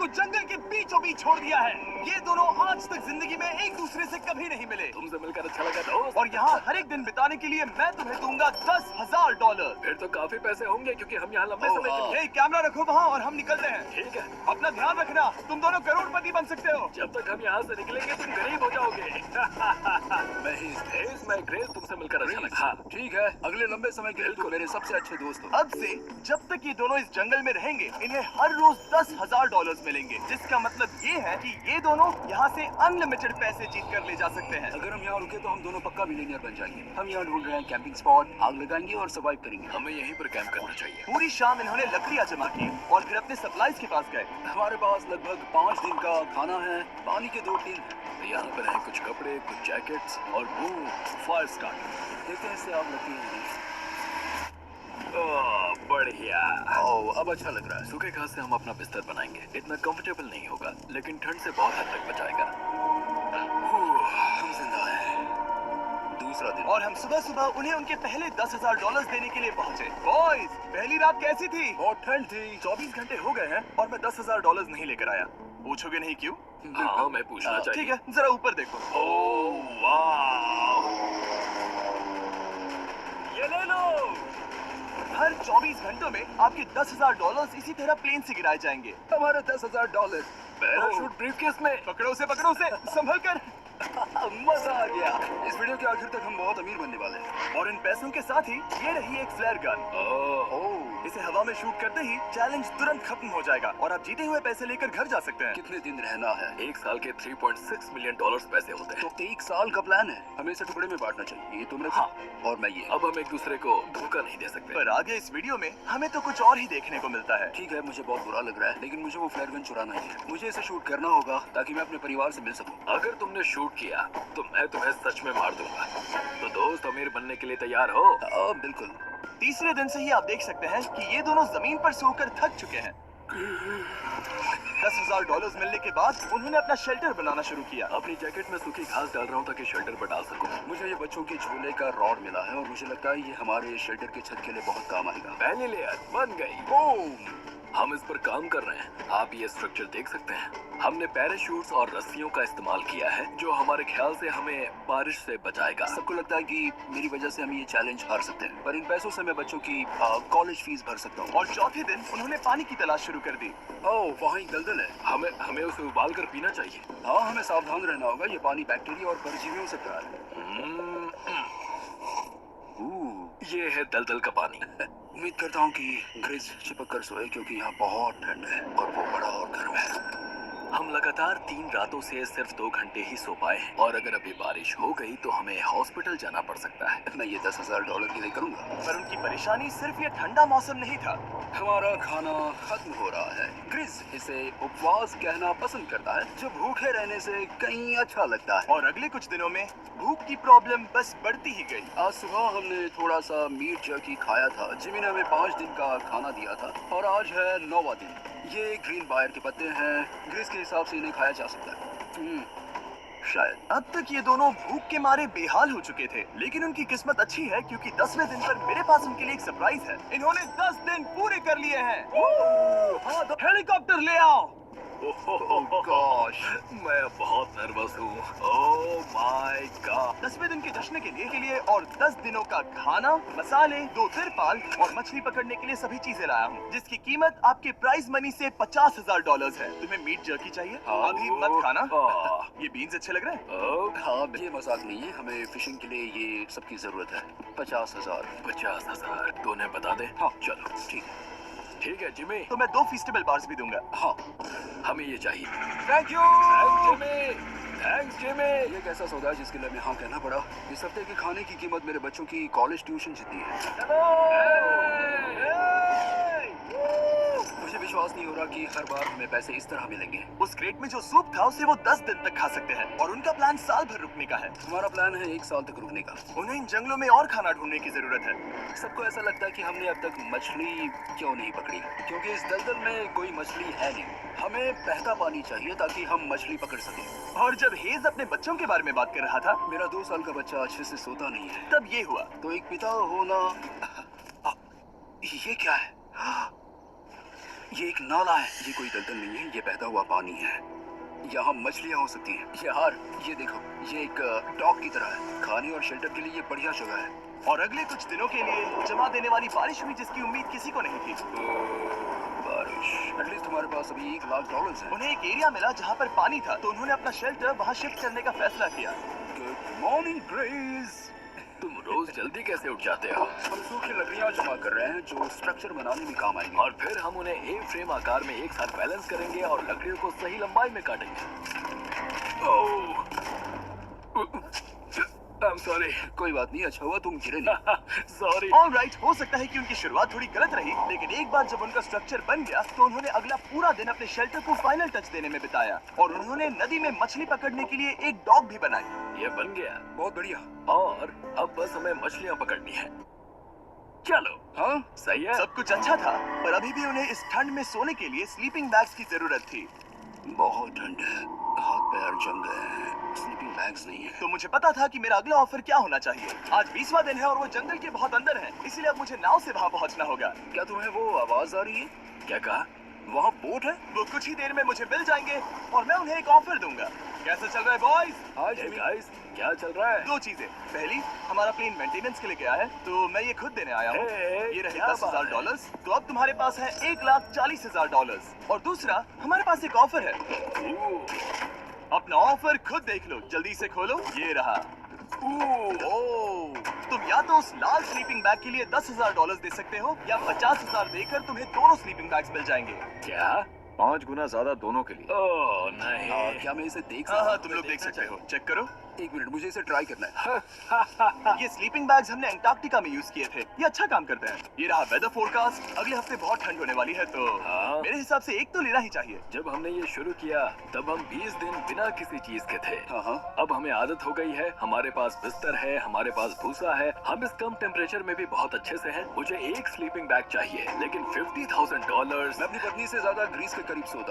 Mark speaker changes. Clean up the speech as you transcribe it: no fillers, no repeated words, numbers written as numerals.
Speaker 1: जंगल के बीचों बीच छोड़ दिया है। ये दोनों आज तक जिंदगी में एक दूसरे से कभी नहीं मिले।
Speaker 2: तुमसे मिलकर अच्छा लगा दोस्त।
Speaker 1: और यहाँ हर एक दिन बिताने के लिए मैं तुम्हें दूंगा $10,000।
Speaker 2: फिर तो काफी पैसे होंगे क्योंकि हम यहाँ लंबे समय के लिए।
Speaker 1: कैमरा रखो वहाँ और हम निकलते हैं।
Speaker 2: ठीक है।
Speaker 1: अपना ध्यान रखना, तुम दोनों करोड़पति बन सकते हो।
Speaker 2: जब तक हम यहाँ से निकलेंगे तुम गरीब हो जाओगे। मैं ग्रेस तुमसे मिलकर अच्छा लगा। हाँ
Speaker 3: ठीक है, अगले लंबे समय के लिए तुम मेरे सबसे अच्छे दोस्त हो।
Speaker 1: अब से जब तक ये दोनों इस जंगल में रहेंगे इन्हें हर रोज $10,000 मिलेंगे, जिसका मतलब ये है कि ये दोनों यहाँ से अनलिमिटेड पैसे जीत कर ले जा सकते हैं।
Speaker 3: अगर हम यहाँ रुके तो हम दोनों पक्का मिलियनियर बन जाएंगे। हम यहाँ ढूंढ रहे हैं कैंपिंग स्पॉट, आग लगाएंगे और सर्वाइव करेंगे।
Speaker 2: हमें यहीं पर कैंप करना चाहिए।
Speaker 1: पूरी शाम इन्होंने लकड़ियाँ जमा की और फिर अपने सप्लाईज के पास गए।
Speaker 3: हमारे पास लगभग 5 दिन का खाना है, पानी के 2 टिन हैं।
Speaker 2: यहाँ पर हैं कुछ कपड़े, कुछ जैकेट्स और वो फायर स्टार्टर।
Speaker 3: देखते हैं इससे आग लगती है।
Speaker 2: बढ़िया।
Speaker 3: अब अच्छा लग रहा है।
Speaker 2: सूखे घास से हम अपना बिस्तर बनाएंगे। इतना कंफर्टेबल नहीं होगा लेकिन ठंड से बहुत हद तक बचाएगा।
Speaker 3: हम जिंदा हैं। दूसरा दिन
Speaker 1: और हम सुबह सुबह उन्हें उनके पहले $10,000 देने के लिए पहुंचे। बॉयज, पहली रात कैसी थी?
Speaker 3: बहुत ठंड थी।
Speaker 1: 24 घंटे हो गए हैं और मैं $10,000 नहीं लेकर आया। पूछोगे नहीं क्यों?
Speaker 2: हाँ, मैं पूछना चाहिए।
Speaker 1: ठीक है, जरा ऊपर देखो।
Speaker 2: ओह वाह,
Speaker 1: ये ले लो। हर 24 घंटों में आपके $10,000 इसी तरह प्लेन से गिराए जाएंगे।
Speaker 3: हमारे $10,000।
Speaker 2: पैराशूट ब्रीफकेस में।
Speaker 1: पकड़ो उसे, संभल कर।
Speaker 3: मजा आ गया। इस वीडियो के आखिर तक हम बहुत अमीर बनने वाले हैं।
Speaker 1: और इन पैसों के साथ ही ये रही एक फ्लेयर गन। इसे हवा में शूट करते ही चैलेंज तुरंत खत्म हो जाएगा और आप जीते हुए पैसे लेकर घर जा सकते हैं।
Speaker 3: कितने दिन रहना है?
Speaker 2: एक साल के $3.6 मिलियन पैसे होते हैं।
Speaker 3: तो 1 साल का प्लान है। हमें इसे टुकड़े में बांटना चाहिए। ये तुम रखो और मैं ये।
Speaker 2: अब हम एक दूसरे को धोखा नहीं दे सकते।
Speaker 1: पर आगे इस वीडियो में हमें तो कुछ और ही देखने को मिलता है।
Speaker 3: ठीक है, मुझे बहुत बुरा लग रहा है लेकिन मुझे वो फ्लेयर गन चुराना ही है। मुझे इसे शूट करना होगा ताकि मैं अपने परिवार से मिल सकूं।
Speaker 2: अगर तुमने शूट किया तो मैं तुम्हें सच में मार दूंगा। तो दोस्त, अमीर बनने के लिए तैयार हो?
Speaker 3: बिल्कुल।
Speaker 1: तीसरे दिन से ही आप देख सकते हैं कि ये दोनों जमीन पर सोकर थक चुके हैं। $10,000 मिलने के बाद उन्होंने अपना शेल्टर बनाना शुरू किया।
Speaker 2: अपनी जैकेट में सूखी घास डाल रहा हूँ ताकि शेल्टर पर डाल सकूं।
Speaker 3: मुझे ये बच्चों के झूले का रॉड मिला है और मुझे लगता है ये हमारे शेल्टर के छत के लिए बहुत काम आएगा।
Speaker 2: पहली लेयर बन गई।
Speaker 3: बूम!
Speaker 2: हम इस पर काम कर रहे हैं। आप ये स्ट्रक्चर देख सकते हैं। हमने पैराशूट्स और रस्सियों का इस्तेमाल किया है जो हमारे ख्याल से हमें बारिश से बचाएगा।
Speaker 3: सबको लगता है कि मेरी वजह से हम ये चैलेंज हार सकते हैं, पर इन पैसों से मैं बच्चों की कॉलेज फीस भर सकता हूँ।
Speaker 1: और चौथे दिन उन्होंने पानी की तलाश शुरू कर दी।
Speaker 3: वहाँ एक दलदल है।
Speaker 2: हमें उसे उबाल कर पीना चाहिए।
Speaker 3: हाँ, हमें सावधान रहना होगा। ये पानी बैक्टीरिया और परजीवियों से भरा है।
Speaker 2: ये है दलदल का पानी।
Speaker 3: उम्मीद करता हूँ कि ग्रिज चिपक कर सोए क्योंकि यहाँ बहुत ठंड है और वो बड़ा और गर्म है।
Speaker 2: हम लगातार 3 रातों से सिर्फ 2 घंटे ही सो पाए हैं और अगर अभी बारिश हो गई तो हमें हॉस्पिटल जाना पड़ सकता है।
Speaker 3: मैं ये $10,000 के लिए करूँगा।
Speaker 1: पर उनकी परेशानी सिर्फ ये ठंडा मौसम नहीं था।
Speaker 3: हमारा खाना खत्म हो रहा है। ग्रिज इसे उपवास कहना पसंद करता है, जो भूखे रहने से कहीं अच्छा लगता है।
Speaker 1: और अगले कुछ दिनों में भूख की प्रॉब्लम बस बढ़ती ही गई।
Speaker 3: आज सुबह हमने थोड़ा सा मीट जर्की खाया था। जिमी ने हमें 5 दिन का खाना दिया था और आज है 9वां दिन। ये ग्रीन बायर के पत्ते हैं। ग्रिज के हिसाब से इन्हें खाया जा सकता है। शायद।
Speaker 1: अब तक ये दोनों भूख के मारे बेहाल हो चुके थे, लेकिन उनकी किस्मत अच्छी है क्योंकि 10वें दिन पर मेरे पास उनके लिए एक सरप्राइज है। इन्होंने 10 दिन पूरे कर लिए हैं। हाँ, तो हेलीकॉप्टर ले आओ।
Speaker 3: गॉश,
Speaker 2: मैं बहुत नर्वस हूँ। Oh my God.
Speaker 1: 10वें दिन के जश्न के लिए और 10 दिनों का खाना, मसाले, 2 तिरपाल और मछली पकड़ने के लिए सभी चीजें लाया हूँ, जिसकी कीमत आपके प्राइज मनी से $50,000 है। तुम्हें मीट जर्की चाहिए? अभी मत खाना। ये बीन्स अच्छे लग रहे हैं।
Speaker 3: हाँ, ये मजाक नहीं है। हमें फिशिंग के लिए ये सबकी जरूरत है। 50,000।
Speaker 2: 50,000 तो उन्हें बता दे।
Speaker 3: हाँ
Speaker 2: चलो ठीक है जिमी।
Speaker 1: तो मैं 2 फीस्टेबल बार्स भी दूंगा।
Speaker 3: हाँ,
Speaker 2: हमें ये चाहिए।
Speaker 1: Thank you.
Speaker 2: Thanks Jimmy.
Speaker 3: ये एक ऐसा सौदा है जिसके लिए हमें हाँ कहना पड़ा। इस हफ्ते के खाने की कीमत मेरे बच्चों की कॉलेज ट्यूशन जितनी है। मुझे विश्वास नहीं हो रहा कि हर बार हमें पैसे इस तरह मिलेंगे।
Speaker 1: उस क्रेट में जो सूप था उसे वो 10 दिन तक खा सकते हैं और उनका प्लान साल भर रुकने का है।
Speaker 3: हमारा प्लान है 1 साल तक रुकने का।
Speaker 1: उन्हें इन जंगलों में और खाना ढूंढने की जरूरत है।
Speaker 3: सबको ऐसा लगता है कि हमने अब तक मछली क्यों नहीं पकड़ी, क्योंकि इस दलदल में कोई मछली है नहीं। हमें बहता पानी चाहिए ताकि हम मछली पकड़ सकें।
Speaker 1: और जब हेज अपने बच्चों के बारे में बात कर रहा था,
Speaker 3: मेरा 2 साल का बच्चा अच्छे से सोता नहीं है।
Speaker 1: तब ये हुआ।
Speaker 3: तो एक पिता होना, ये क्या है? ये एक नाला है, ये कोई दलदल नहीं है, ये बहता हुआ पानी है। यहाँ मछलियाँ हो सकती हैं। यार ये देखो, ये एक डॉक की तरह है। खाने और शेल्टर के लिए ये बढ़िया जगह है।
Speaker 1: और अगले कुछ दिनों के लिए जमा देने वाली बारिश हुई जिसकी उम्मीद किसी को नहीं थी।
Speaker 3: बारिश। एटलीस्ट हमारे पास अभी $1,00,000 है।
Speaker 1: उन्हें एक एरिया मिला जहाँ पर पानी था, तो उन्होंने अपना शेल्टर वहाँ शिफ्ट करने का फैसला किया।
Speaker 3: Good morning grace.
Speaker 2: तुम रोज जल्दी कैसे उठ जाते हो?
Speaker 3: हम सूखी लकड़ियाँ जमा कर रहे हैं जो स्ट्रक्चर बनाने में काम आएंगी।
Speaker 2: और फिर हम उन्हें ए फ्रेम आकार में एक साथ बैलेंस करेंगे और लकड़ियों को सही लंबाई में काटेंगे। ओह, I'm sorry।
Speaker 3: कोई बात नहीं, अच्छा हुआ तुम गिरे नहीं।
Speaker 2: सॉरी।
Speaker 1: ऑलराइट, हो सकता है कि उनकी शुरुआत थोड़ी गलत रही, लेकिन एक बार जब उनका स्ट्रक्चर बन गया तो उन्होंने अगला पूरा दिन अपने शेल्टर को फाइनल टच देने में बिताया और उन्होंने नदी में मछली पकड़ने के लिए एक डॉक भी बनाई।
Speaker 2: ये बन गया
Speaker 3: बहुत बढ़िया।
Speaker 2: और अब बस हमें मछलियाँ पकड़नी है। चलो।
Speaker 3: हाँ,
Speaker 2: सही है।
Speaker 1: सब कुछ अच्छा था, पर अभी भी उन्हें इस ठंड में सोने के लिए स्लीपिंग बैग्स की जरूरत थी।
Speaker 3: बहुत ठंड है, हाथ पैर जम गए हैं, स्लीपिंग बैग्स नहीं है।
Speaker 1: तो मुझे पता था कि मेरा अगला ऑफर क्या होना चाहिए। आज 20वां दिन है और वो जंगल के बहुत अंदर है, इसीलिए अब मुझे नाव से वहाँ पहुँचना होगा।
Speaker 3: क्या तुम्हें वो आवाज आ रही है?
Speaker 2: क्या कहा?
Speaker 3: वहाँ बोट है?
Speaker 1: वो कुछ ही देर में मुझे मिल जाएंगे और मैं उन्हें एक ऑफर दूंगा। कैसा चल रहा है बॉयज?
Speaker 3: हाय
Speaker 2: Hey
Speaker 3: जिमी।
Speaker 2: guys, क्या चल रहा है?
Speaker 1: दो चीजें, पहली हमारा प्लेन मेंटेनेंस के लिए गया है तो मैं ये खुद देने आया हूँ।
Speaker 2: Hey,
Speaker 1: ये रहे
Speaker 2: क्या बात
Speaker 1: $10,000, तो अब तुम्हारे पास है $1,40,000। और दूसरा, हमारे पास एक ऑफर है।
Speaker 2: ओह,
Speaker 1: अपना ऑफर खुद देख लो, जल्दी से खोलो, ये रहा। ओह, तुम या तो उस लाल स्लीपिंग बैग के लिए $10,000 दे सकते हो या 50,000 देकर तुम्हें दोनों स्लीपिंग बैग्स मिल जाएंगे।
Speaker 2: क्या?
Speaker 4: 5 गुना ज्यादा दोनों के लिए।
Speaker 2: ओह नहीं।
Speaker 3: क्या मैं इसे देख
Speaker 1: हाँ
Speaker 3: सकता
Speaker 1: हाँ,
Speaker 3: हूँ?
Speaker 1: तुम लोग देख सकते हो, चेक करो।
Speaker 3: एक मिनट, मुझे इसे ट्राई करना है।
Speaker 1: ये स्लीपिंग बैग्स हमने अंटार्कटिका में यूज किए थे, ये अच्छा काम करते हैं। ये रहा वेदर फोरकास्ट, अगले हफ्ते बहुत ठंड होने वाली है तो
Speaker 2: हाँ।
Speaker 1: मेरे हिसाब से एक तो लेना ही चाहिए।
Speaker 2: जब हमने ये शुरू किया तब हम 20 दिन बिना किसी चीज के थे।
Speaker 3: हाँ हाँ,
Speaker 2: अब हमें आदत हो गई है, हमारे पास बिस्तर है, हमारे पास भूसा है, हम इस कम टेम्परेचर में भी बहुत अच्छे से हैं। मुझे एक स्लीपिंग बैग चाहिए, लेकिन $50,000।
Speaker 3: मैं अपनी पत्नी से ज्यादा ग्रीस के करीब सोता हूँ।